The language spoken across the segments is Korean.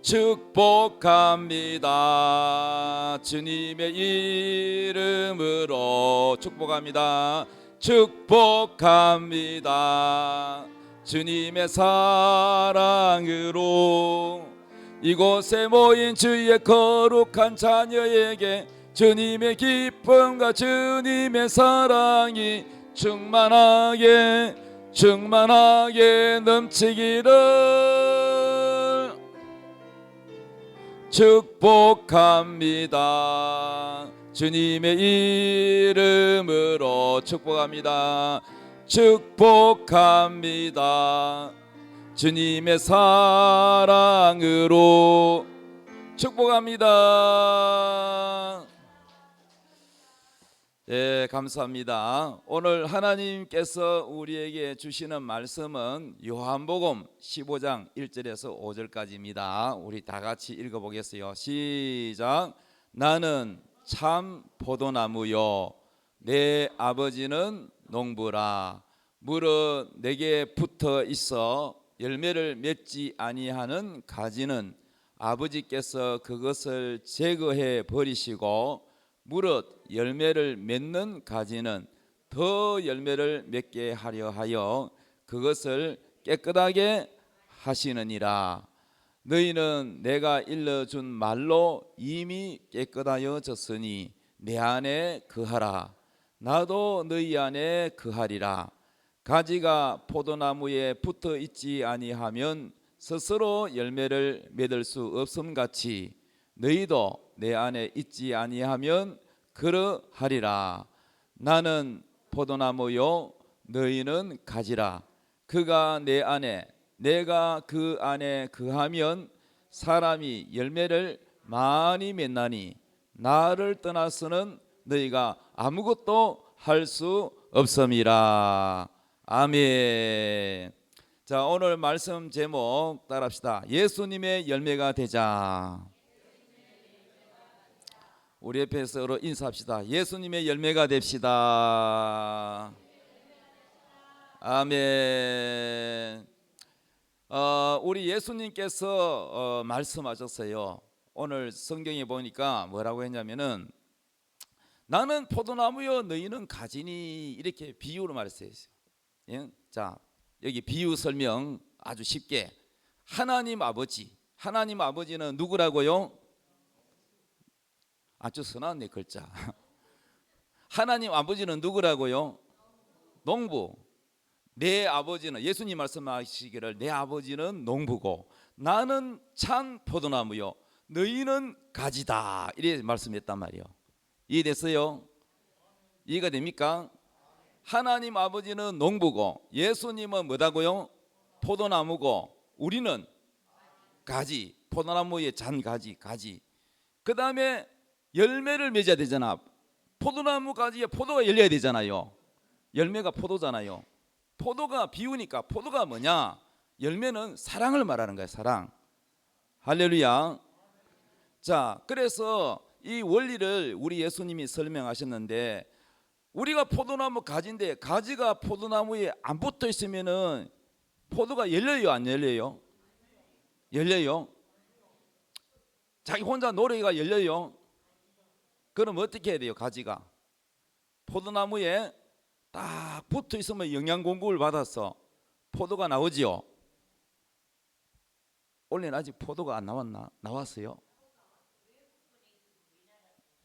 축복합니다. 주님의 이름으로 축복합니다. 축복합니다. 주님의 사랑으로 이곳에 모인 주의 거룩한 자녀에게 주님의 기쁨과 주님의 사랑이 충만하게 넘치기를 축복합니다. 주님의 이름으로 축복합니다. 축복합니다. 주님의 사랑으로 축복합니다. 예, 감사합니다. 오늘 하나님께서 우리에게 주시는 말씀은 요한복음 15장 1절에서 5절까지입니다. 우리 다 같이 읽어보겠어요. 시작. 나는 참 포도나무요 내 아버지는 농부라. 무릇 내게 붙어 있어 열매를 맺지 아니하는 가지는 아버지께서 그것을 제거해 버리시고 무릇 열매를 맺는 가지는 더 열매를 맺게 하려 하여 그것을 깨끗하게 하시느니라. 너희는 내가 일러준 말로 이미 깨끗하여졌으니 내 안에 거하라. 나도 너희 안에 거하리라. 가지가 포도나무에 붙어 있지 아니하면 스스로 열매를 맺을 수 없음같이 너희도 내 안에 있지 아니하면 그러하리라. 나는 포도나무요 너희는 가지라. 그가 내 안에 내가 그 안에 거하면 사람이 열매를 많이 맺나니 나를 떠나서는 너희가 아무것도 할 수 없음이라. 아멘. 자, 오늘 말씀 제목 따라합시다. 예수님의 열매가 되자. 우리 옆에 서로 인사합시다. 예수님의 열매가 됩시다. 아멘. 우리 예수님께서 말씀하셨어요. 오늘 성경에 보니까 뭐라고 했냐면은 나는 포도나무요 너희는 가지니 이렇게 비유로 말했어요. 예? 자, 여기 비유 설명 아주 쉽게 하나님 아버지는 누구라고요? 아주 선한 내 글자. 하나님 아버지는 누구라고요? 농부. 내 아버지는 예수님 말씀하시기를 내 아버지는 농부고 나는 참 포도나무요 너희는 가지다 이렇게 말씀했단 말이에요. 이해됐어요? 이해가 됩니까? 하나님 아버지는 농부고 예수님은 뭐다고요? 포도나무고 우리는 가지, 포도나무의 잔가지, 가지. 그 다음에 열매를 맺어야 되잖아. 포도나무 가지에 포도가 열려야 되잖아요. 열매가 포도잖아요. 포도가 비우니까 포도가 뭐냐? 열매는 사랑을 말하는 거예요. 사랑. 할렐루야. 자, 그래서 이 원리를 우리 예수님이 설명하셨는데 우리가 포도나무 가지인데 가지가 포도나무에 안 붙어 있으면은 포도가 열려요, 안 열려요? 열려요. 자기 혼자 노래가 열려요. 그럼 어떻게 해야 돼요? 가지가 포도나무에 딱 붙어 있으면 영양 공급을 받아서 포도가 나오지요. 원래는 아직 포도가 안 나왔나? 나왔어요?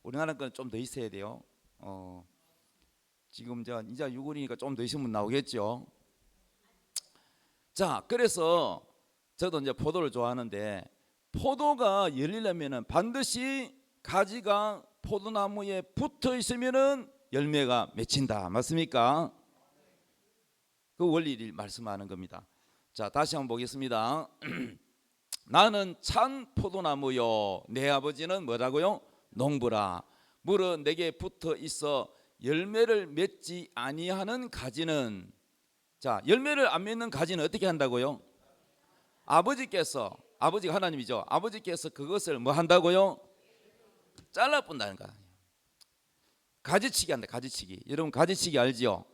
우리나라 건 좀 더 있어야 돼요. 지금 이제 6월이니까 좀 더 있으면 나오겠죠. 자, 그래서 저도 이제 포도를 좋아하는데 포도가 열리려면은 반드시 가지가 포도나무에 붙어 있으면은 열매가 맺힌다. 맞습니까? 그 원리를 말씀하는 겁니다. 자, 다시 한번 보겠습니다. 나는 참 포도나무요 내 아버지는 뭐라고요? 농부라. 무릇 내게 붙어 있어 열매를 맺지 아니하는 가지는, 자, 열매를 안 맺는 가지는 어떻게 한다고요? 아버지가 하나님이죠. 아버지께서 그것을 뭐 한다고요? 잘라 뿐다는 거야. 가지치기 한다. 가지치기. 여러분 가지치기 알지요?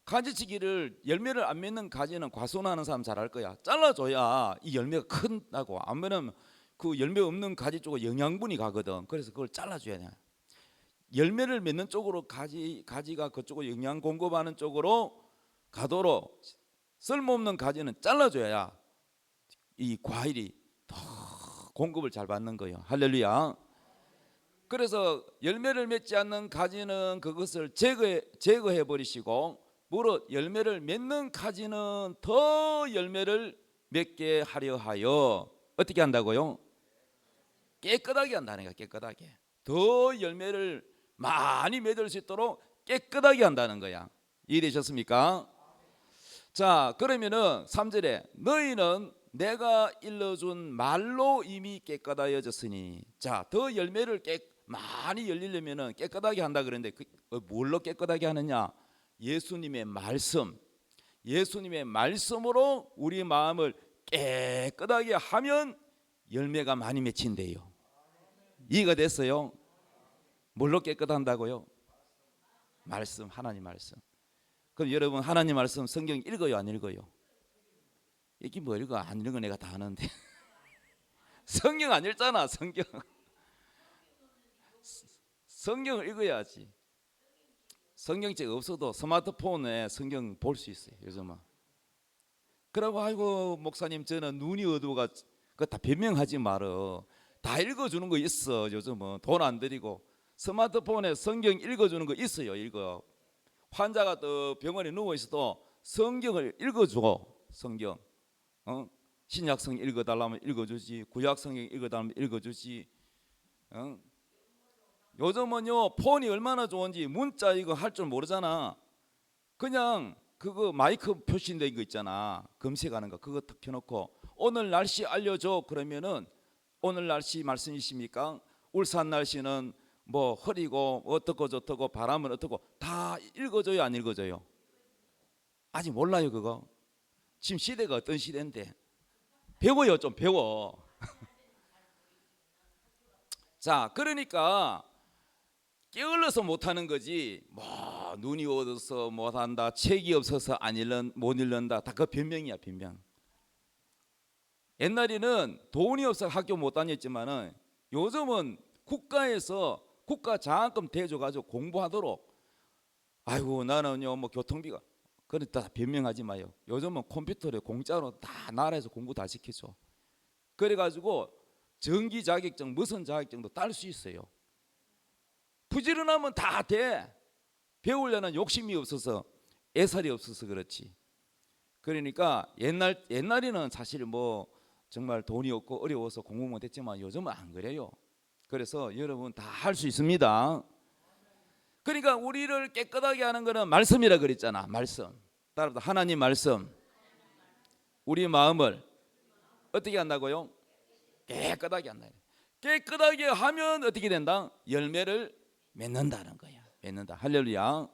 가지치기를 열매를 안 맺는 가지는 과수원하는 사람 잘 알 거야. 잘라줘야 이 열매가 큰다고. 안 그러면 그 열매 없는 가지 쪽으로 영양분이 가거든. 그래서 그걸 잘라줘야 돼. 열매를 맺는 쪽으로 가지가 그쪽으로 영양 공급하는 쪽으로 가도록 쓸모없는 가지는 잘라줘야 이 과일이 더 공급을 잘 받는 거예요. 할렐루야. 그래서 열매를 맺지 않는 가지는 그것을 제거해 버리시고, 무릇 열매를 맺는 가지는 더 열매를 맺게 하려 하여 어떻게 한다고요? 깨끗하게 한다는 거야. 깨끗하게. 더 열매를 많이 맺을 수 있도록 깨끗하게 한다는 거야. 이해되셨습니까? 자, 그러면은 3절에 너희는 내가 일러준 말로 이미 깨끗하여졌으니, 자, 더 열매를 많이 열리려면은 깨끗하게 한다 그랬는데 뭘로 깨끗하게 하느냐? 예수님의 말씀, 예수님의 말씀으로 우리 마음을 깨끗하게 하면 열매가 많이 맺힌대요. 이해가 됐어요? 뭘로 깨끗한다고요? 말씀, 하나님 말씀. 그럼 여러분 하나님 말씀 성경 읽어요, 안 읽어요? 이게 뭐 읽어? 안 읽어 내가 다 아는데. 성경 안 읽잖아. 성경을 읽어야지. 성경책 없어도 스마트폰에 성경 볼 수 있어요, 요즘은. 그러고 아이고 목사님 저는 눈이 어두워가 그거 다 변명하지 말어. 다 읽어주는 거 있어. 요즘은 돈 안 들이고 스마트폰에 성경 읽어주는 거 있어요. 읽어. 환자가 또 병원에 누워 있어도 성경을 읽어줘. 성경. 신약 성경 읽어달라면 읽어주지, 구약 성경 읽어달라면 읽어주지. 요즘은요 폰이 얼마나 좋은지 문자 이거 할 줄 모르잖아. 그냥 그거 마이크 표시된 거 있잖아. 검색하는 거 그거 딱 켜놓고 오늘 날씨 알려줘 그러면은 오늘 날씨 말씀이십니까? 울산 날씨는 뭐 흐리고 어떻고 저떻고 바람은 어떻고 다 읽어줘요, 안 읽어줘요? 아직 몰라요 그거. 지금 시대가 어떤 시대인데 배워요. 좀 배워. 자, 그러니까 게을러서 못하는 거지. 뭐 눈이 어두워서 못한다, 책이 없어서 못 읽는다, 다 그 변명이야, 변명. 옛날에는 돈이 없어서 학교 못 다녔지만은 요즘은 국가에서 국가 장학금 대줘가지고 공부하도록. 아이고 나는요 뭐 교통비가 그렇다 변명하지 마요. 요즘은 컴퓨터를 공짜로 다 나라에서 공부 다 시켜줘. 그래가지고 전기 자격증 무슨 자격증도 딸 수 있어요. 부지런하면 다 돼. 배우려는 욕심이 없어서 애살이 없어서 그렇지. 그러니까 옛날에는 사실 뭐 정말 돈이 없고 어려워서 공부 못했지만 요즘은 안 그래요. 그래서 여러분 다 할 수 있습니다. 그러니까 우리를 깨끗하게 하는 거는 말씀이라 그랬잖아. 말씀. 따라서 하나님 말씀. 우리 마음을 어떻게 한다고요? 깨끗하게 한다. 깨끗하게 하면 어떻게 된다? 열매를 맺는다는 거야. 맺는다. 할렐루야.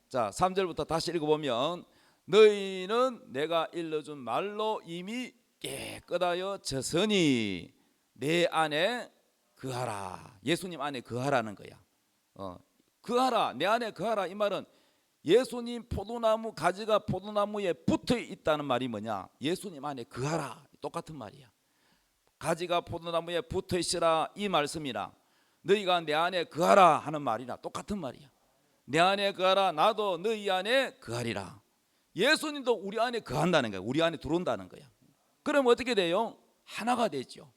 자, 3절부터 다시 읽어보면 너희는 내가 일러준 말로 이미 깨끗하여 졌으니 내 안에 거하라. 예수님 안에 거하라는 거야. 거하라, 내 안에 거하라. 이 말은 예수님 포도나무 가지가 포도나무에 붙어 있다는 말이 뭐냐? 예수님 안에 거하라. 똑같은 말이야. 가지가 포도나무에 붙어 있으라 이 말씀이랑 너희가 내 안에 거하라 하는 말이나 똑같은 말이야. 내 안에 거하라, 나도 너희 안에 거하리라. 예수님도 우리 안에 거한다는 거야. 우리 안에 들어온다는 거야. 그럼 어떻게 돼요? 하나가 되죠.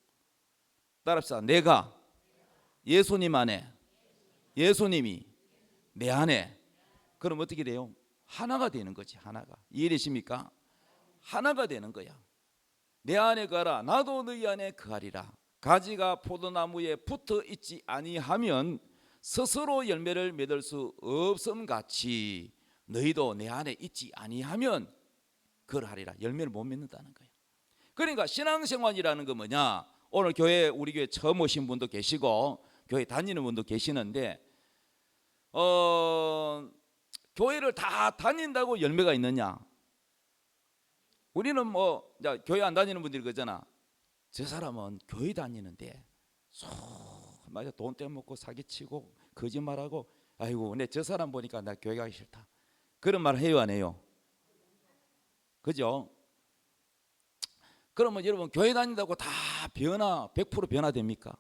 따라합시다. 내가 예수님 안에, 예수님이 내 안에. 그럼 어떻게 돼요? 하나가 되는 거지. 하나가. 이해되십니까? 하나가 되는 거야. 내 안에 거하라, 나도 너희 안에 거하리라. 가지가 포도나무에 붙어 있지 아니하면 스스로 열매를 맺을 수 없음 같이 너희도 내 안에 있지 아니하면 그러하리라. 열매를 못 맺는다는 거야. 그러니까 신앙생활이라는 건 뭐냐? 오늘 우리 교회 처음 오신 분도 계시고 교회 다니는 분도 계시는데 교회를 다 다닌다고 열매가 있느냐? 우리는 뭐 교회 안 다니는 분들이 그러잖아. 저 사람은 교회 다니는데 맞아 돈 떼먹고 사기치고 거짓말하고 아이고 근데 저 사람 보니까 나 교회 가기 싫다. 그런 말 해요, 안 해요? 그죠? 그러면 여러분 교회 다닌다고 다 변화 100% 변화됩니까?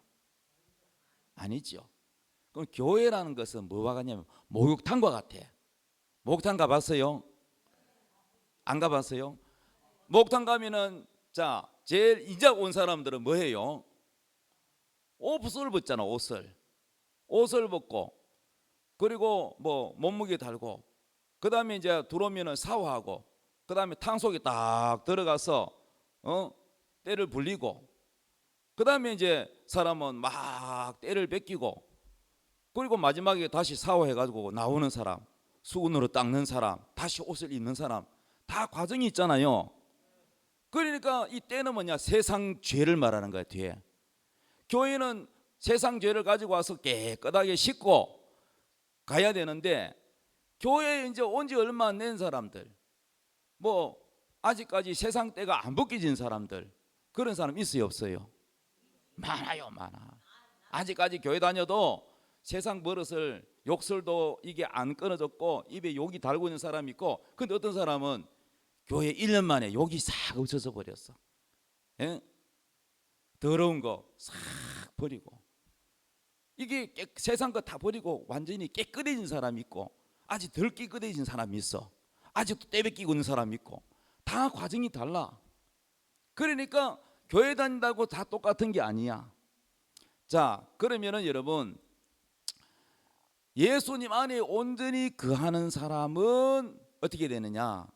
아니죠. 그럼 교회라는 것은 뭐와 같냐면 목욕탕과 같아. 목욕탕 가봤어요? 안 가봤어요? 목욕탕 가면은 자 제일 이제 온 사람들은 뭐 해요? 옷을 벗잖아. 옷을 벗고 그리고 뭐 몸무게 달고 그 다음에 이제 들어오면은 샤워하고 그 다음에 탕 속에 딱 들어가서 때를 불리고 그 다음에 이제 사람은 막 때를 벗기고 그리고 마지막에 다시 샤워해가지고 나오는 사람, 수건으로 닦는 사람, 다시 옷을 입는 사람 다 과정이 있잖아요. 그러니까 이 때는 뭐냐? 세상 죄를 말하는 거야. 뒤에 교회는 세상 죄를 가지고 와서 깨끗하게 씻고 가야 되는데 교회에 이제 온 지 얼마 안 된 사람들, 뭐 아직까지 세상 때가 안 벗겨진 사람들, 그런 사람 있어요 없어요? 많아요. 많아. 아직까지 교회 다녀도 세상 버릇을 욕설도 이게 안 끊어졌고 입에 욕이 달고 있는 사람이 있고, 근데 어떤 사람은 교회 1년 만에 욕이 싹 없어져 버렸어. 예? 더러운 거 싹 버리고 이게 세상 거 다 버리고 완전히 깨끗해진 사람이 있고 아직 덜 깨끗해진 사람이 있어. 아직도 때 벗기고 있는 사람이 있고 다 과정이 달라. 그러니까 교회 다닌다고 다 똑같은 게 아니야. 자, 그러면은 여러분 예수님 안에 온전히 거하는 사람은 어떻게 되느냐?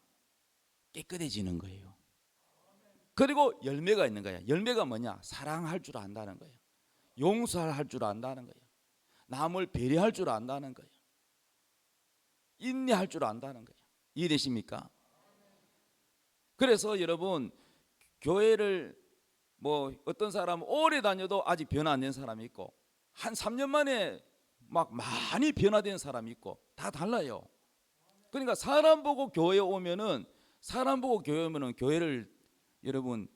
깨끗해지는 거예요. 그리고 열매가 있는 거야. 열매가 뭐냐? 사랑할 줄 안다는 거예요. 용서할 줄 안다는 거예요. 남을 배려할 줄 안다는 거예요. 인내할 줄 안다는 거예요. 이해되십니까? 그래서 여러분 교회를 뭐 어떤 사람은 오래 다녀도 아직 변화 안 된 사람이 있고 한 3년 만에 막 많이 변화된 사람이 있고 다 달라요. 그러니까 사람 보고 교회에 오면은 교회를 여러분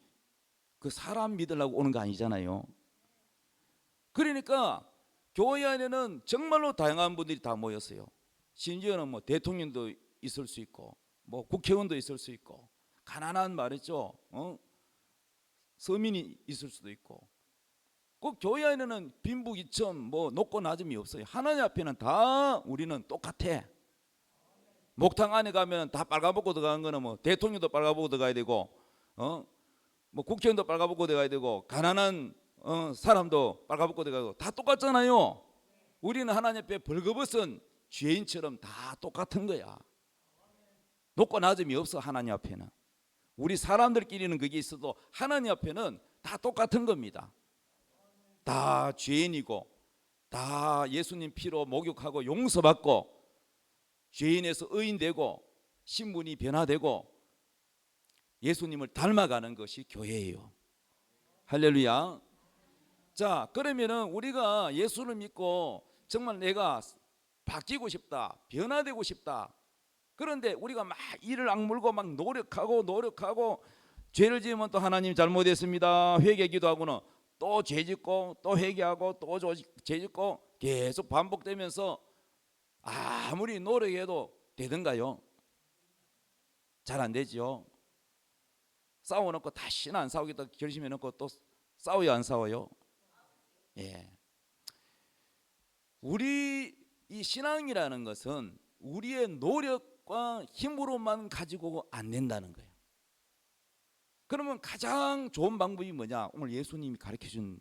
그 사람 믿으려고 오는 거 아니잖아요. 그러니까 교회 안에는 정말로 다양한 분들이 다 모였어요. 심지어는 뭐 대통령도 있을 수 있고 뭐 국회의원도 있을 수 있고 가난한 말이죠. 서민이 있을 수도 있고. 그 교회 안에는 빈부귀천 뭐 높고 낮음이 없어요. 하나님 앞에는 다 우리는 똑같아. 목탕 안에 가면 다 빨가벗고 들어가는 거는 뭐 대통령도 빨가벗고 들어가야 되고 뭐 국회의원도 빨가벗고 들어가야 되고 가난한 사람도 빨가벗고 들어가고 다 똑같잖아요. 우리는 하나님 앞에 벌거벗은 죄인처럼 다 똑같은 거야. 높고 낮음이 없어. 하나님 앞에는. 우리 사람들끼리는 그게 있어도 하나님 앞에는 다 똑같은 겁니다. 다 죄인이고 다 예수님 피로 목욕하고 용서받고 죄인에서 의인 되고 신분이 변화되고 예수님을 닮아가는 것이 교회예요. 할렐루야. 자, 그러면은 우리가 예수를 믿고 정말 내가 바뀌고 싶다, 변화되고 싶다. 그런데 우리가 막 이를 악물고 막 노력하고 죄를 지으면 또 하나님 잘못했습니다 회개 기도하고는 또 죄 짓고 또 회개하고 또 죄 짓고 계속 반복되면서 아무리 노력해도 되던가요? 잘 안 되죠. 싸워놓고 다시는 안 싸우겠다 결심해놓고 또 싸워요 안 싸워요? 예. 우리 이 신앙이라는 것은 우리의 노력과 힘으로만 가지고 안 된다는 거예요. 그러면 가장 좋은 방법이 뭐냐? 오늘 예수님이 가르쳐준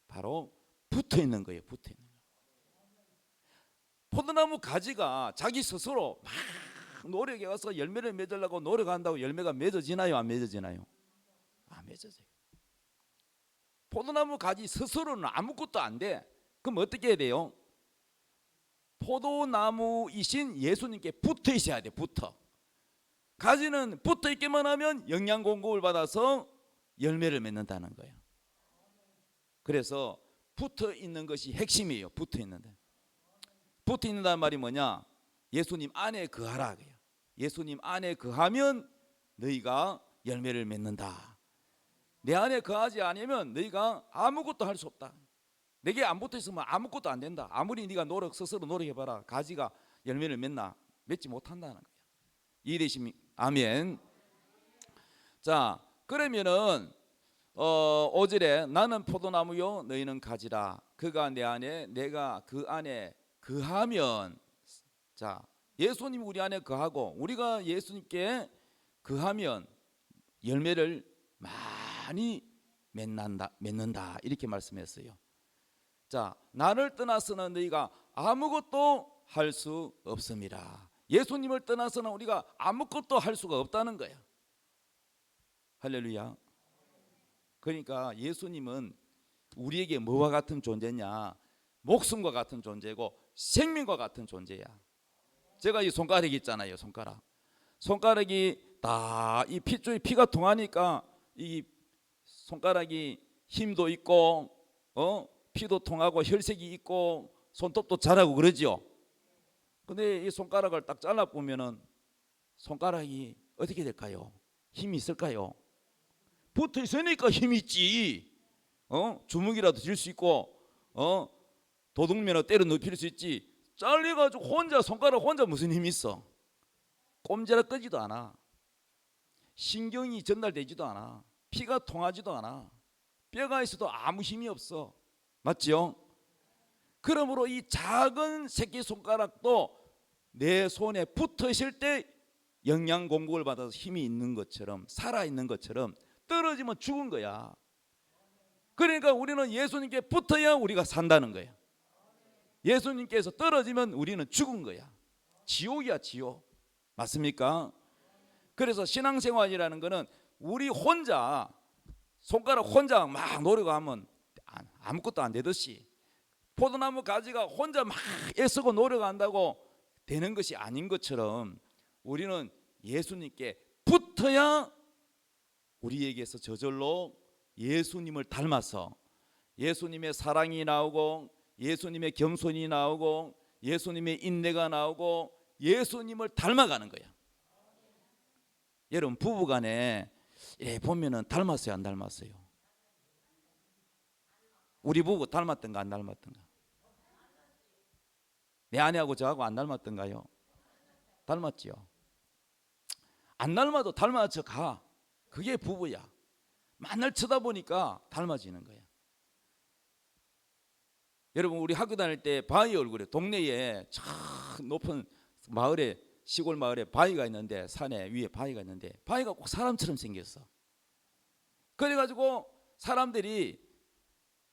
바로 붙어 있는 거예요. 붙어 있는 거예요. 포도나무 가지가 자기 스스로 막 노력해 가서 열매를 맺으려고 노력한다고 열매가 맺어지나요? 안 맺어지나요? 안 맺어져요. 포도나무 가지 스스로는 아무것도 안 돼. 그럼 어떻게 해야 돼요? 포도나무이신 예수님께 붙어 있어야 돼. 붙어. 가지는 붙어 있기만 하면 영양 공급을 받아서 열매를 맺는다는 거예요. 그래서 붙어 있는 것이 핵심이에요. 붙어 있는데. 붙어 있는다는 말이 뭐냐? 예수님 안에 거하라. 예수님 안에 거하면 너희가 열매를 맺는다. 내 안에 거하지 않으면 너희가 아무것도 할 수 없다. 내게 안 붙어 있으면 아무것도 안 된다. 아무리 네가 스스로 노력해봐라. 가지가 열매를 맺지 못한다는 거예요. 이해되십니까? 아멘. 자, 그러면은 5절에 나는 포도나무요 너희는 가지라. 그가 내 안에 내가 그 안에 거하면, 자, 예수님 우리 안에 거하고 우리가 예수님께 거하면 열매를 많이 맺는다 이렇게 말씀했어요. 자, 나를 떠나서는 너희가 아무것도 할 수 없습니다. 예수님을 떠나서는 우리가 아무것도 할 수가 없다는 거야. 할렐루야. 그러니까 예수님은 우리에게 뭐와 같은 존재냐? 목숨과 같은 존재고 생명과 같은 존재야. 제가 이 손가락이 있잖아요. 손가락이 다 이 핏줄이 피가 통하니까 이 손가락이 힘도 있고 피도 통하고 혈색이 있고 손톱도 자라고 그러죠. 근데 이 손가락을 딱 잘라 보면은 손가락이 어떻게 될까요? 힘이 있을까요? 붙어 있으니까 힘이 있지. 주먹이라도 들 수 있고 도둑면허 때려 눕힐 수 있지. 잘려가지고 손가락 혼자 무슨 힘이 있어? 꼼지락 끄지도 않아. 신경이 전달되지도 않아. 피가 통하지도 않아. 뼈가 있어도 아무 힘이 없어. 맞지요? 그러므로 이 작은 새끼손가락도 내 손에 붙어 있을 때 영양 공급을 받아서 힘이 있는 것처럼, 살아있는 것처럼, 떨어지면 죽은 거야. 그러니까 우리는 예수님께 붙어야 우리가 산다는 거야. 예수님께서 떨어지면 우리는 죽은 거야. 지옥이야, 지옥. 맞습니까? 그래서 신앙생활이라는 거는 우리 혼자, 손가락 혼자 막 노력하면 아무것도 안 되듯이, 포도나무 가지가 혼자 막 애쓰고 노력한다고 되는 것이 아닌 것처럼, 우리는 예수님께 붙어야 우리에게서 저절로 예수님을 닮아서 예수님의 사랑이 나오고, 예수님의 겸손이 나오고, 예수님의 인내가 나오고, 예수님을 닮아가는 거야. 여러분, 부부간에 보면은 닮았어요, 안 닮았어요? 우리 부부 닮았던가 안 닮았던가? 내 아내하고 저하고 안 닮았던가요? 닮았지요. 안 닮아도 닮아져 가. 그게 부부야. 만날 쳐다보니까 닮아지는 거야. 여러분, 우리 학교 다닐 때 바위 얼굴에, 동네에 저 높은 마을에, 시골 마을에 바위가 있는데, 산에 위에 바위가 있는데, 바위가 꼭 사람처럼 생겼어. 그래가지고 사람들이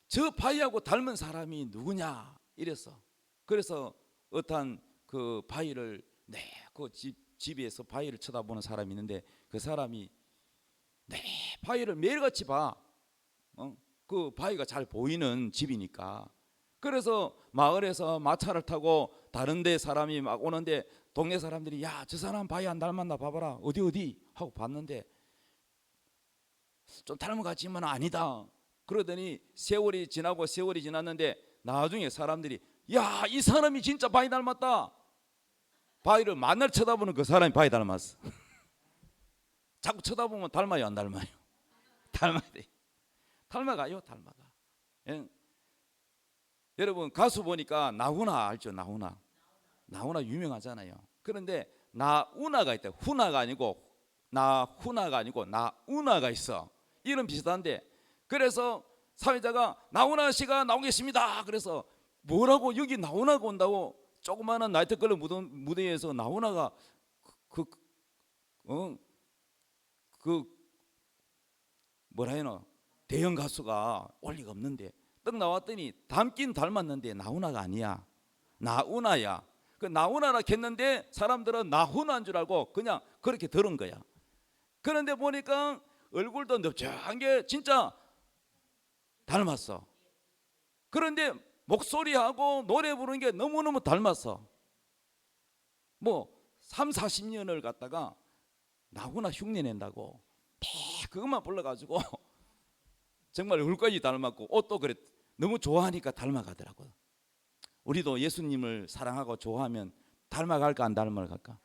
저 바위하고 닮은 사람이 누구냐 이랬어. 그래서 어떤 그 바위를, 그 집에서 바위를 쳐다보는 사람이 있는데, 그 사람이 바위를 매일같이 봐. 그 바위가 잘 보이는 집이니까. 그래서 마을에서 마차를 타고 다른 데 사람이 막 오는데, 동네 사람들이 야, 저 사람 바위 안 닮았나 봐봐라, 어디 하고 봤는데 좀 닮은 것 같지만 아니다. 그러더니 세월이 지났는데 나중에 사람들이 야, 이 사람이 진짜 바위 닮았다. 바위를 만날 쳐다보는 그 사람이 바위 닮았어. 자꾸 쳐다보면 닮아요, 안 닮아요? 닮아야 돼. 닮아가요, 닮아가. 예? 여러분, 가수 보니까 나훈아 알죠? 나훈아 유명하잖아요. 그런데 나훈아가 있다. 훈아가 아니고 나훈아가 있어. 이름 비슷한데, 그래서 사회자가 나훈아 씨가 나오겠습니다. 그래서 뭐라고, 여기 나훈아가 온다고? 조그마한 나이트클럽 무대에서 나훈아가 뭐라 해노, 대형 가수가 올 리가 없는데, 딱 나왔더니 닮긴 닮았는데 나훈아가 아니야, 나훈아야. 그 나훈아라 했는데 사람들은 나훈아인 줄 알고 그냥 그렇게 들은 거야. 그런데 보니까 얼굴도 넓적한 게 진짜 닮았어. 그런데 목소리하고 노래 부르는 게 너무너무 닮았어. 뭐 3, 40년을 갖다가 나훈아 흉내 낸다고 그것만 불러가지고 정말 얼굴까지 닮았고, 옷도 그래 너무 좋아하니까 닮아가더라고요. 우리도 예수님을 사랑하고 좋아하면 닮아갈까 안 닮아갈까?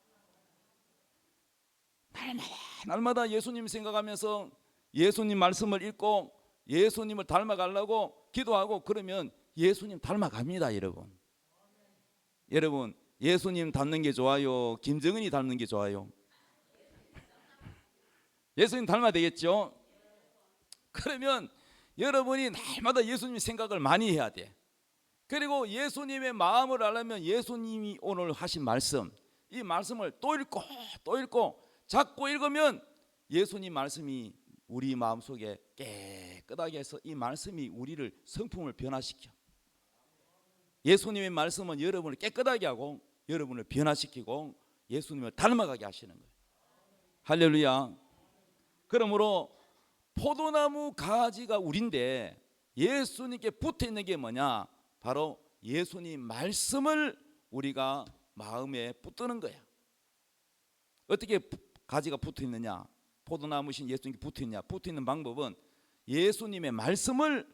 날마다 예수님 생각하면서 예수님 말씀을 읽고 예수님을 닮아가려고 기도하고 그러면 예수님 닮아갑니다. 여러분, 예수님 닮는 게 좋아요, 김정은이 닮는 게 좋아요? 예수님 닮아야 되겠죠? 그러면 여러분이 날마다 예수님 생각을 많이 해야 돼. 그리고 예수님의 마음을 알려면 예수님이 오늘 하신 말씀, 이 말씀을 또 읽고 또 읽고 자꾸 읽으면 예수님 말씀이 우리 마음속에 깨끗하게 해서 이 말씀이 우리를 성품을 변화시켜. 예수님의 말씀은 여러분을 깨끗하게 하고 여러분을 변화시키고 예수님을 닮아가게 하시는 거예요. 할렐루야. 그러므로 포도나무 가지가 우린데 예수님께 붙어있는 게 뭐냐? 바로 예수님 말씀을 우리가 마음에 붙드는 거야. 어떻게 가지가 붙어있느냐? 포도나무신 예수님께 붙어있냐? 붙어있는 방법은 예수님의 말씀을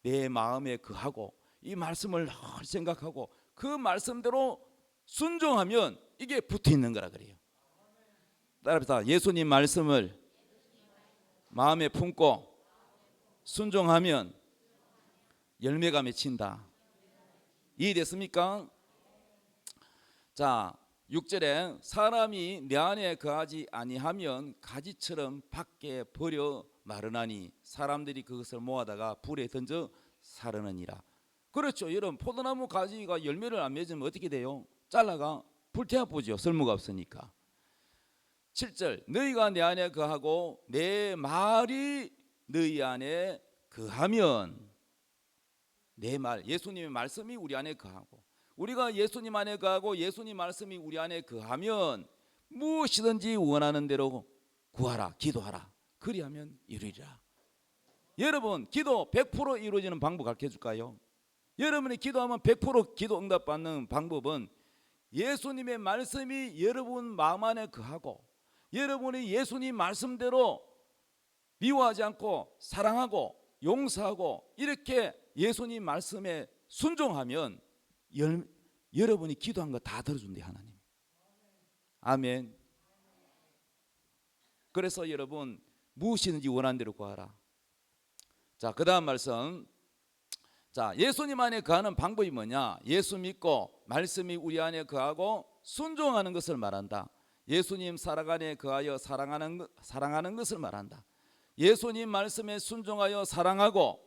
내 마음에 거하고 이 말씀을 늘 생각하고 그 말씀대로 순종하면 이게 붙어있는 거라 그래요. 따라합시다. 예수님 말씀을 마음에 품고 순종하면 열매가 맺힌다. 이해됐습니까? 자, 6절에 사람이 내 안에 거하지 아니하면 가지처럼 밖에 버려 마르나니 사람들이 그것을 모아다가 불에 던져 사르느니라. 그렇죠. 여러분, 포도나무 가지가 열매를 안 맺으면 어떻게 돼요? 잘라가 불태워 보죠. 쓸모가 없으니까. 7절 너희가 내 안에 거하고 내 말이 너희 안에 거하면, 내 말, 예수님의 말씀이 우리 안에 거하고 우리가 예수님 안에 거하고 예수님 말씀이 우리 안에 거하면 무엇이든지 원하는 대로 구하라, 기도하라. 그리하면 이루리라. 여러분, 기도 100% 이루어지는 방법 가르쳐 줄까요? 여러분이 기도하면 100% 기도 응답받는 방법은 예수님의 말씀이 여러분 마음 안에 거하고 여러분이 예수님 말씀대로 미워하지 않고 사랑하고 용서하고 이렇게 예수님 말씀에 순종하면 여러분이 기도한 거 다 들어준대 하나님. 아멘. 그래서 여러분 무엇이든지 원하는 대로 구하라. 자, 그 다음 말씀. 자, 예수님 안에 거하는 방법이 뭐냐? 예수 믿고 말씀이 우리 안에 거하고 순종하는 것을 말한다. 예수님 사랑 안에 거하여 사랑하는 것을 말한다. 예수님 말씀에 순종하여 사랑하고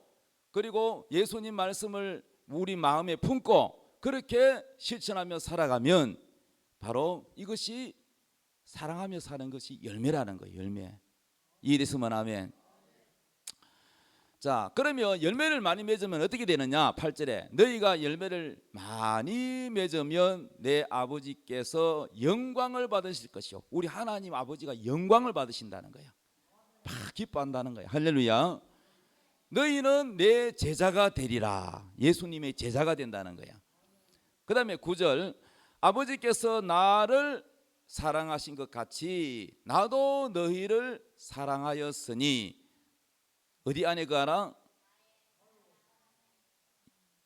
그리고 예수님 말씀을 우리 마음에 품고 그렇게 실천하며 살아가면 바로 이것이 사랑하며 사는 것이 열매라는 거예요. 열매. 이해됐으면 아멘. 자, 그러면 열매를 많이 맺으면 어떻게 되느냐? 8절에 너희가 열매를 많이 맺으면 내 아버지께서 영광을 받으실 것이요. 우리 하나님 아버지가 영광을 받으신다는 거예요. 막 기뻐한다는 거예요. 할렐루야. 너희는 내 제자가 되리라. 예수님의 제자가 된다는 거야. 그 다음에 9절 아버지께서 나를 사랑하신 것 같이 나도 너희를 사랑하였으니 어디 안에 거하라?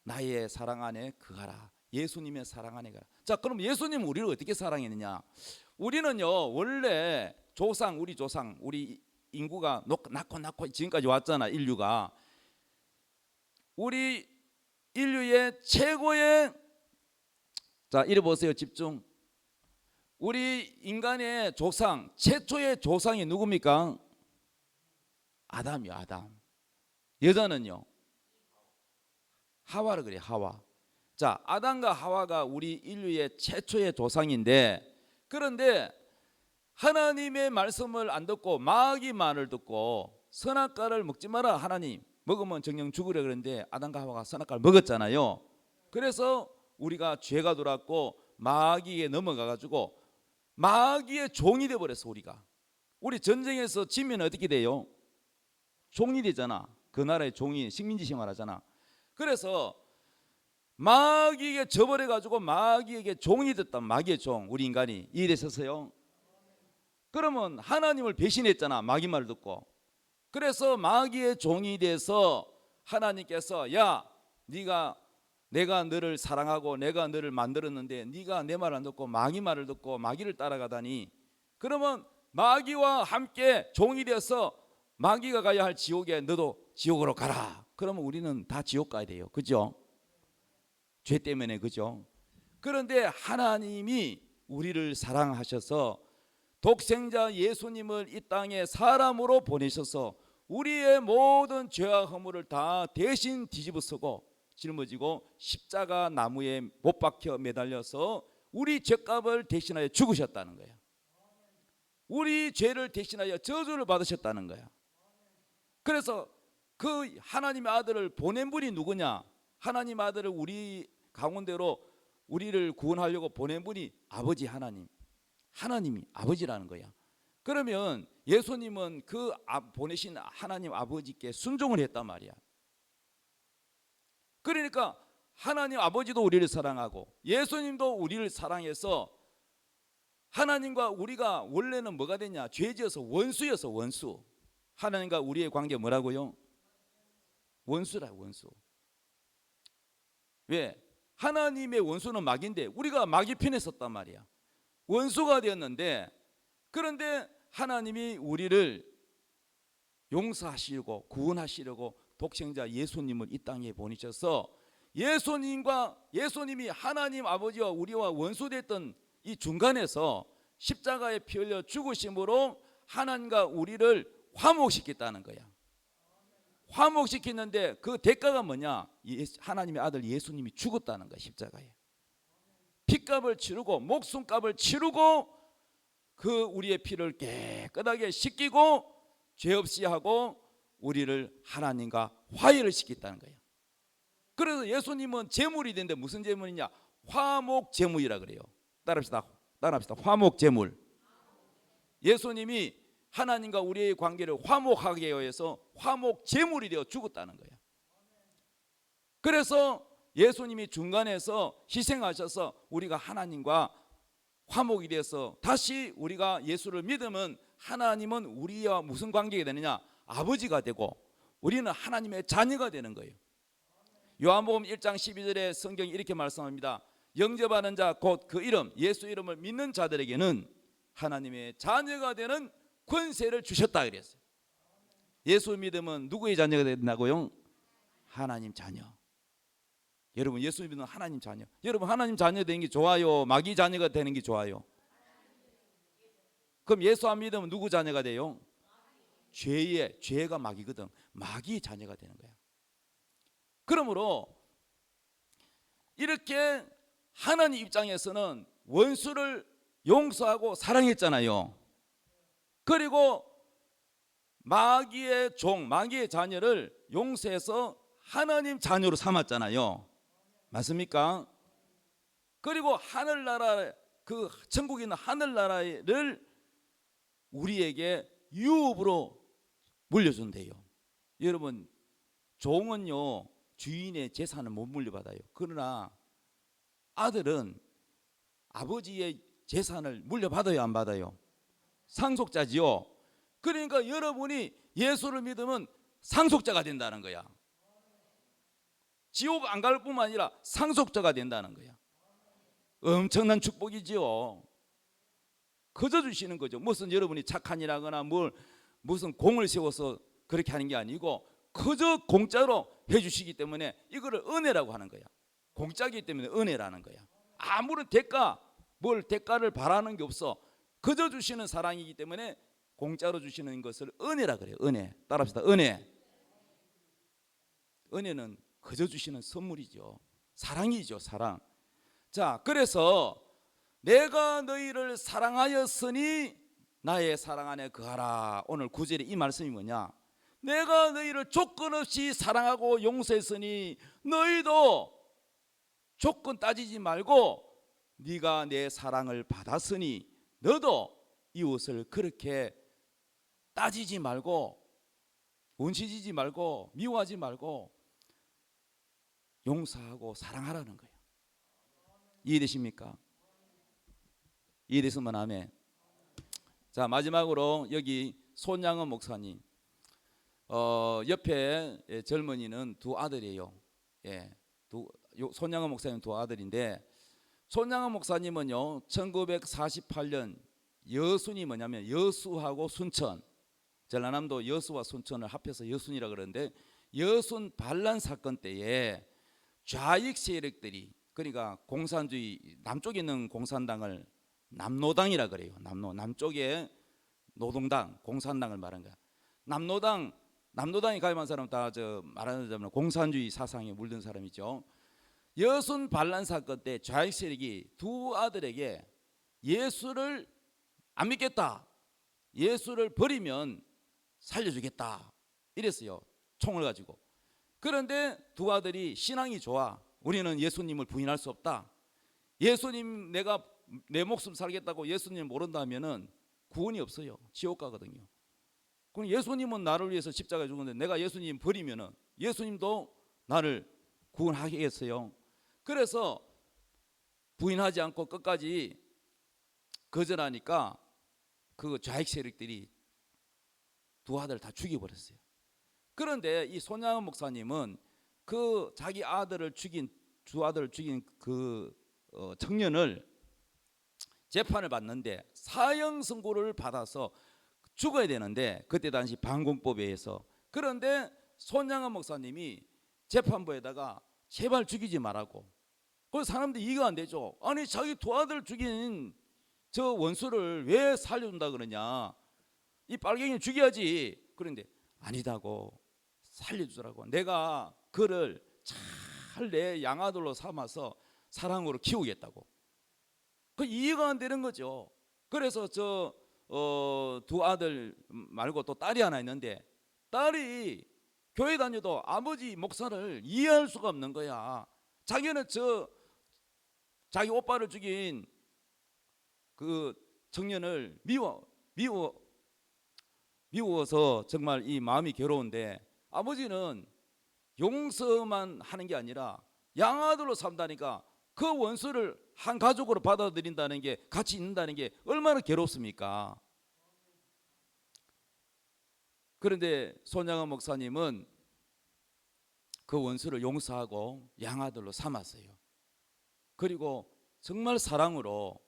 나의 사랑 안에 거하라. 예수님의 사랑 안에 거하라. 자, 그럼 예수님은 우리를 어떻게 사랑했느냐? 우리는요 원래 우리 조상 우리 인구가 낳고 지금까지 왔잖아. 인류가 우리 인류의 최고의, 자 이리 보세요. 집중. 우리 인간의 조상 최초의 조상이 누굽니까? 아담이요. 아담. 여자는요 하와를 그래. 하와. 자, 아담과 하와가 우리 인류의 최초의 조상인데, 그런데 하나님의 말씀을 안 듣고 마귀 말을 듣고 선악과를 먹지 마라. 하나님 먹으면 정령 죽으려 그랬는데 아담과 하와가 선악과를 먹었잖아요. 그래서 우리가 죄가 들어왔고 마귀에 넘어가가지고 마귀의 종이 되어버렸어. 우리 전쟁에서 지면 어떻게 돼요? 종이 되잖아. 그 나라의 종이 식민지 생활하잖아. 그래서 마귀에게 져버려가지고 마귀에게 종이 됐단. 마귀의 종. 우리 인간이 이해되셨어요? 그러면 하나님을 배신했잖아. 마귀 말을 듣고. 그래서 마귀의 종이 돼서 하나님께서 야 내가 너를 사랑하고 내가 너를 만들었는데 네가 내 말 안 듣고 마귀 말을 듣고 마귀를 따라가다니, 그러면 마귀와 함께 종이 되어서 마귀가 가야 할 지옥에 너도 지옥으로 가라. 그러면 우리는 다 지옥 가야 돼요. 그죠? 죄 때문에. 그죠? 그런데 하나님이 우리를 사랑하셔서 독생자 예수님을 이 땅에 사람으로 보내셔서 우리의 모든 죄와 허물을 다 대신 뒤집어쓰고 짊어지고 십자가 나무에 못 박혀 매달려서 우리 죄값을 대신하여 죽으셨다는 거야. 우리 죄를 대신하여 저주를 받으셨다는 거야. 그래서 그 하나님의 아들을 보낸 분이 누구냐? 하나님 아들을 우리 가운데로 우리를 구원하려고 보낸 분이 아버지 하나님, 하나님이 아버지라는 거야. 그러면 예수님은 그 보내신 하나님 아버지께 순종을 했단 말이야. 그러니까 하나님 아버지도 우리를 사랑하고 예수님도 우리를 사랑해서 하나님과 우리가 원래는 뭐가 됐냐? 죄지어서 원수여서 원수. 하나님과 우리의 관계 뭐라고요? 원수라, 원수. 왜? 하나님의 원수는 마귀인데 우리가 마귀 편에 섰단 말이야. 원수가 되었는데, 그런데 하나님이 우리를 용서하시려고 구원하시려고 독생자 예수님을 이 땅에 보내셔서 예수님이 하나님 아버지와 우리와 원수됐던 이 중간에서 십자가에 피 흘려 죽으심으로 하나님과 우리를 화목시켰다는 거야. 화목시켰는데 그 대가가 뭐냐? 하나님의 아들 예수님이 죽었다는 거야. 십자가에 피값을 치르고 목숨값을 치르고 그 우리의 피를 깨끗하게 씻기고 죄 없이 하고 우리를 하나님과 화해를 시켰다는 거예요. 그래서 예수님은 제물이 되는데 무슨 제물이냐? 화목 제물이라 그래요. 따라합시다. 화목 제물. 예수님이 하나님과 우리의 관계를 화목하게 해서 화목 제물이 되어 죽었다는 거예요. 그래서 예수님이 중간에서 희생하셔서 우리가 하나님과 화목이 돼서 다시 우리가 예수를 믿으면 하나님은 우리와 무슨 관계가 되느냐? 아버지가 되고 우리는 하나님의 자녀가 되는 거예요. 요한복음 1장 12절에 성경이 이렇게 말씀합니다. 영접하는 자 곧 그 이름 예수 이름을 믿는 자들에게는 하나님의 자녀가 되는 권세를 주셨다 그랬어요. 예수 믿으면 누구의 자녀가 된다고요? 하나님 자녀. 여러분 예수 믿으면 하나님 자녀. 여러분 하나님 자녀 되는 게 좋아요? 마귀 자녀가 되는 게 좋아요? 그럼 예수 안 믿으면 누구 자녀가 돼요? 죄가 마귀거든. 마귀 자녀가 되는 거야. 그러므로 이렇게 하나님 입장에서는 원수를 용서하고 사랑했잖아요. 그리고 마귀의 마귀의 자녀를 용서해서 하나님 자녀로 삼았잖아요. 맞습니까? 그리고 하늘나라, 그 천국에 있는 하늘나라를 우리에게 유업으로 물려준대요. 여러분 종은요 주인의 재산을 못 물려받아요. 그러나 아들은 아버지의 재산을 물려받아요, 안 받아요? 상속자지요. 그러니까 여러분이 예수를 믿으면 상속자가 된다는 거야. 지옥 안 갈 뿐만 아니라 상속자가 된다는 거야. 엄청난 축복이지요. 거저 주시는 거죠. 무슨 여러분이 착한 일하거나 무슨 공을 세워서 그렇게 하는 게 아니고 그저 공짜로 해주시기 때문에 이거를 은혜라고 하는 거야. 공짜이기 때문에 은혜라는 거야. 아무런 대가를 바라는 게 없어. 그저 주시는 사랑이기 때문에 공짜로 주시는 것을 은혜라 그래요. 은혜. 따라합시다. 은혜. 은혜는 그저 주시는 선물이죠. 사랑이죠. 사랑. 자, 그래서 내가 너희를 사랑하였으니 나의 사랑 안에 거하라. 오늘 9절에 이 말씀이 뭐냐? 내가 너희를 조건 없이 사랑하고 용서했으니 너희도 조건 따지지 말고 네가 내 사랑을 받았으니 너도 이웃을 그렇게 따지지 말고 원시지지 말고 미워하지 말고 용서하고 사랑하라는 거예요. 이해되십니까? 이해됐으면 아멘. 자, 마지막으로 여기 손양은 목사님 옆에 젊은이는 두 아들이에요. 손양은 목사님 두 아들인데 손양은 목사님은요 1948년 여순이 뭐냐면 여수하고 순천, 전라남도 여수와 순천을 합해서 여순이라 그러는데 여순 반란 사건 때에 좌익 세력들이, 그러니까 공산주의 남쪽에 있는 공산당을 남노당이라 그래요. 남쪽에 노동당 공산당을 말한 거야. 남노당 남노당에 가입한 사람 다 저 말하자면 공산주의 사상에 물든 사람이죠. 여순 반란 사건 때 좌익 세력이 두 아들에게 예수를 안 믿겠다, 예수를 버리면 살려주겠다 이랬어요, 총을 가지고. 그런데 두 아들이 신앙이 좋아, 우리는 예수님을 부인할 수 없다, 예수님 내가 내 목숨 살겠다고 예수님 모른다면은 구원이 없어요, 지옥 가거든요. 그럼 예수님은 나를 위해서 십자가에 죽었는데 내가 예수님 버리면은 예수님도 나를 구원하겠어요. 그래서 부인하지 않고 끝까지 거절하니까 그 좌익 세력들이 두 아들 다 죽여버렸어요. 그런데 이 손양원 목사님은 그 자기 아들을 죽인 두 아들을 죽인 그 청년을 재판을 받는데 사형 선고를 받아서 죽어야 되는데, 그때 당시 반공법에 의해서. 그런데 손양원 목사님이 재판부에다가 제발 죽이지 말라고. 그래서 사람들이 이해가 안 되죠. 아니 자기 두 아들 죽인 저 원수를 왜 살려준다 그러냐, 이 빨갱이 죽여야지. 그런데 아니다고, 살려주더라고. 내가 그를 잘 내 양아들로 삼아서 사랑으로 키우겠다고. 그 이해가 안 되는 거죠. 그래서 저 두 아들 말고 또 딸이 하나 있는데, 딸이 교회 다녀도 아버지 목사를 이해할 수가 없는 거야. 자기는 저 자기 오빠를 죽인 그 청년을 미워서 정말 이 마음이 괴로운데, 아버지는 용서만 하는 게 아니라 양아들로 산다니까 그 원수를 한 가족으로 받아들인다는 게, 같이 있는다는 게 얼마나 괴롭습니까? 그런데 손양원 목사님은 그 원수를 용서하고 양아들로 삼았어요. 그리고 정말 사랑으로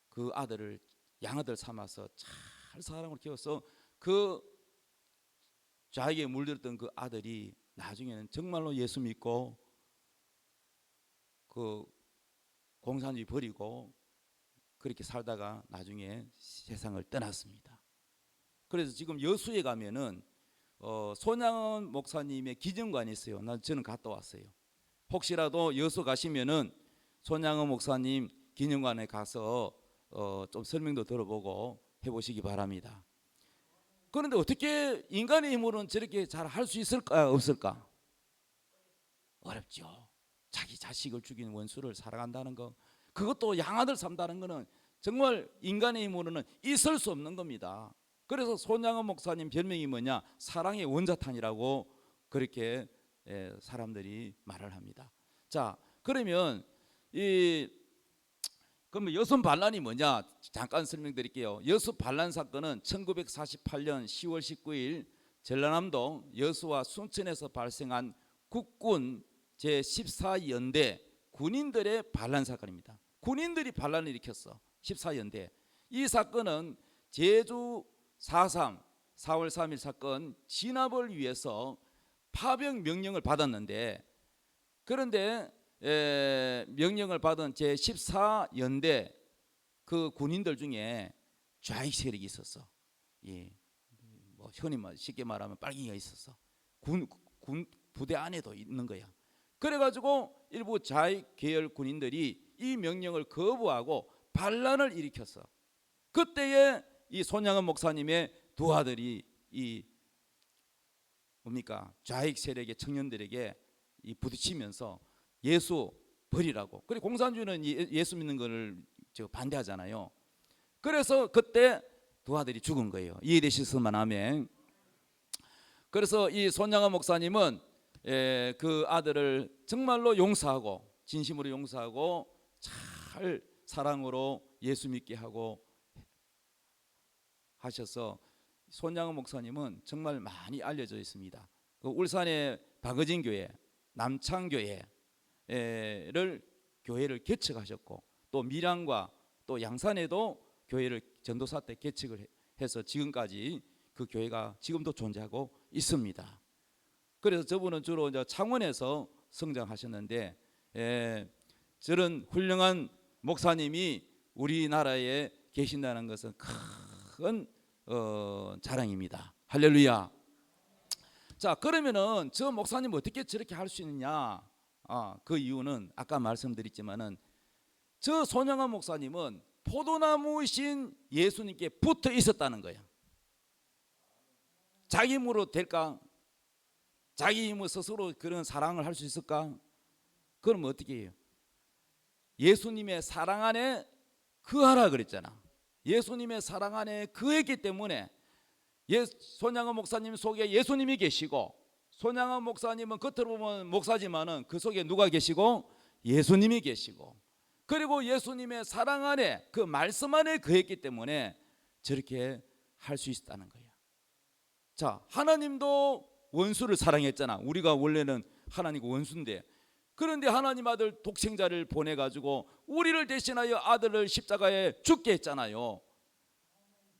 그 아들을 양아들 삼아서 잘 사랑으로 키워서 그 자에게 물들었던 그 아들이 나중에는 정말로 예수 믿고 그 공산주의 버리고 그렇게 살다가 나중에 세상을 떠났습니다. 그래서 지금 여수에 가면은 손양원 목사님의 기념관이 있어요. 저는 갔다 왔어요. 혹시라도 여수 가시면은 손양원 목사님 기념관에 가서 좀 설명도 들어보고 해보시기 바랍니다. 그런데 어떻게 인간의 힘으로는 저렇게 잘 할 수 있을까 없을까? 어렵죠. 자기 자식을 죽인 원수를 사랑한다는 거, 그것도 양아들 삼다는 거는 정말 인간의 힘으로는 있을 수 없는 겁니다. 그래서 손양원 목사님 별명이 뭐냐, 사랑의 원자탄이라고 그렇게 사람들이 말을 합니다. 자, 그러면 그러면 여순 반란이 뭐냐 잠깐 설명드릴게요. 여수 반란 사건은 1948년 10월 19일 전라남도 여수와 순천에서 발생한 국군 제14연대 군인들의 반란 사건입니다. 군인들이 반란을 일으켰어. 14연대. 이 사건은 제주 4.3 4월 3일 사건 진압을 위해서 파병 명령을 받았는데, 그런데 명령을 받은 제14연대 그 군인들 중에 좌익 세력이 있었어. 예, 뭐 흔히 쉽게 말하면 빨갱이가 있었어. 군 부대 안에도 있는 거야. 그래가지고 일부 좌익 계열 군인들이 이 명령을 거부하고 반란을 일으켰어. 그때에 이 손양원 목사님의 두 아들이 이 뭡니까 좌익 세력의 청년들에게 이 부딪히면서 예수 버리라고. 그리고 공산주의는 예수 믿는 것을 반대하잖아요. 그래서 그때 두 아들이 죽은 거예요. 이해되시면 아멘. 그래서 이 손양원 목사님은 그 아들을 정말로 용서하고 진심으로 용서하고 잘 사랑으로 예수 믿게 하고 하셔서 손양원 목사님은 정말 많이 알려져 있습니다. 그 울산의 박어진 교회, 남창교회를 교회를 개척하셨고, 또 밀양과 또 양산에도 교회를 전도사 때 개척을 해서 지금까지 그 교회가 지금도 존재하고 있습니다. 그래서 저분은 주로 이제 창원에서 성장하셨는데, 저런 훌륭한 목사님이 우리나라에 계신다는 것은 큰 자랑입니다. 할렐루야. 자, 그러면은 저 목사님 어떻게 저렇게 할 수 있느냐? 그 이유는 아까 말씀드렸지만은 저 손영한 목사님은 포도나무이신 예수님께 붙어 있었다는 거예요. 자기 힘으로 될까? 자기 힘으로 스스로 그런 사랑을 할 수 있을까? 그럼 어떻게 해요? 예수님의 사랑 안에 거하라 그랬잖아. 예수님의 사랑 안에 거했기 때문에 손양원 목사님 속에 예수님이 계시고, 손양원 목사님은 겉으로 보면 목사지만은 그 속에 누가 계시고? 예수님이 계시고, 그리고 예수님의 사랑 안에 그 말씀 안에 거했기 때문에 저렇게 할 수 있었다는 거예요. 자, 하나님도 원수를 사랑했잖아. 우리가 원래는 하나님과 원수인데, 그런데 하나님 아들 독생자를 보내가지고 우리를 대신하여 아들을 십자가에 죽게 했잖아요.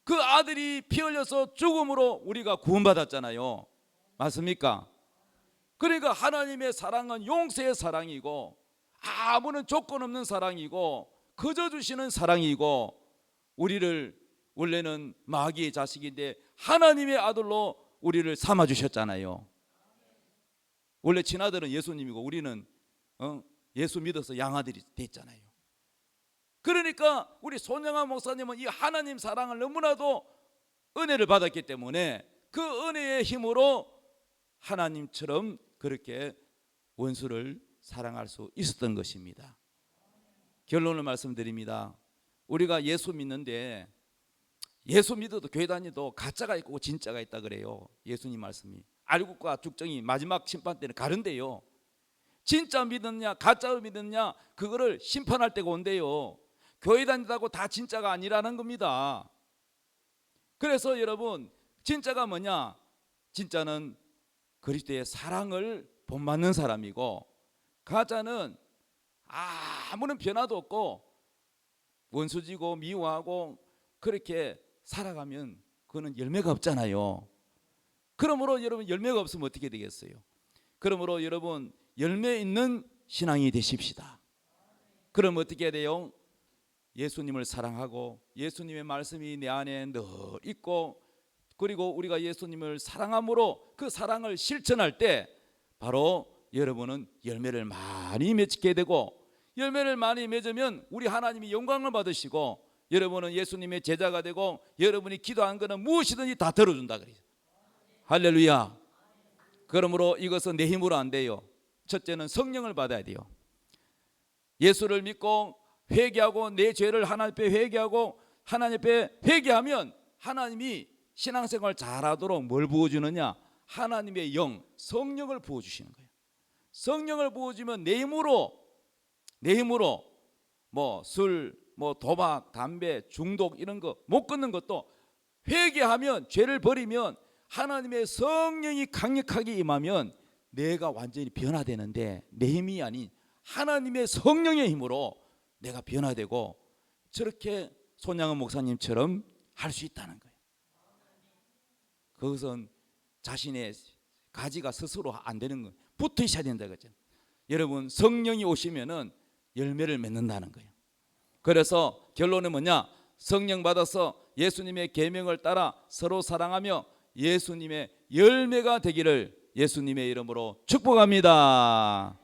그 아들이 피 흘려서 죽음으로 우리가 구원받았잖아요. 맞습니까? 그러니까 하나님의 사랑은 용서의 사랑이고, 아무런 조건 없는 사랑이고, 거저 주시는 사랑이고, 우리를 원래는 마귀의 자식인데 하나님의 아들로 우리를 삼아 주셨잖아요. 원래 친아들은 예수님이고 우리는 예수 믿어서 양아들이 됐잖아요. 그러니까 우리 손영한 목사님은 이 하나님 사랑을 너무나도 은혜를 받았기 때문에 그 은혜의 힘으로 하나님처럼 그렇게 원수를 사랑할 수 있었던 것입니다. 결론을 말씀드립니다. 우리가 예수 믿는데, 예수 믿어도 교회 다니도 가짜가 있고 진짜가 있다 그래요. 예수님 말씀이 알곡과 죽정이 마지막 심판 때는 가른데요. 진짜 믿느냐 가짜 믿느냐 그거를 심판할 때가 온대요. 교회 다닌다고 다 진짜가 아니라는 겁니다. 그래서 여러분, 진짜가 뭐냐? 진짜는 그리스도의 사랑을 본받는 사람이고, 가짜는 아무런 변화도 없고 원수지고 미워하고 그렇게 살아가면 그거는 열매가 없잖아요. 그러므로 여러분, 열매가 없으면 어떻게 되겠어요? 그러므로 여러분, 열매 있는 신앙이 되십시다. 그럼 어떻게 해야 돼요? 예수님을 사랑하고 예수님의 말씀이 내 안에 늘 있고, 그리고 우리가 예수님을 사랑함으로 그 사랑을 실천할 때 바로 여러분은 열매를 많이 맺게 되고, 열매를 많이 맺으면 우리 하나님이 영광을 받으시고 여러분은 예수님의 제자가 되고 여러분이 기도한 거는 무엇이든지 다 들어준다 그래요. 할렐루야. 그러므로 이것은 내 힘으로 안 돼요. 첫째는 성령을 받아야 돼요. 예수를 믿고 회개하고 내 죄를 하나님 앞에 회개하고 하나님 앞에 회개하면 하나님이 신앙생활 잘하도록 뭘 부어주느냐? 하나님의 영, 성령을 부어주시는 거예요. 성령을 부어주면 내 힘으로 뭐 술, 뭐 도박, 담배, 중독 이런 거 못 끊는 것도 회개하면, 죄를 버리면 하나님의 성령이 강력하게 임하면 내가 완전히 변화되는데, 내 힘이 아닌 하나님의 성령의 힘으로 내가 변화되고 저렇게 손양은 목사님처럼 할 수 있다는 거예요. 그것은 자신의 가지가 스스로 안 되는 거예요. 붙어 있어야 된다 그랬잖아요. 여러분, 성령이 오시면은 열매를 맺는다는 거예요. 그래서 결론은 뭐냐? 성령 받아서 예수님의 계명을 따라 서로 사랑하며 예수님의 열매가 되기를 예수님의 이름으로 축복합니다.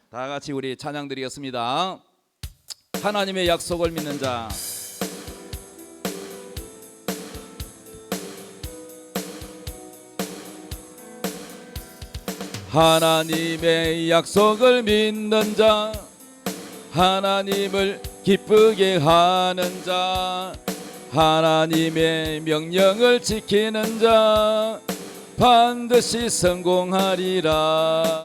다 같이 우리 찬양 드리겠습니다. 하나님의 약속을 믿는 자. 하나님의 약속을 믿는 자, 하나님을 기쁘게 하는 자, 하나님의 명령을 지키는 자 반드시 성공하리라.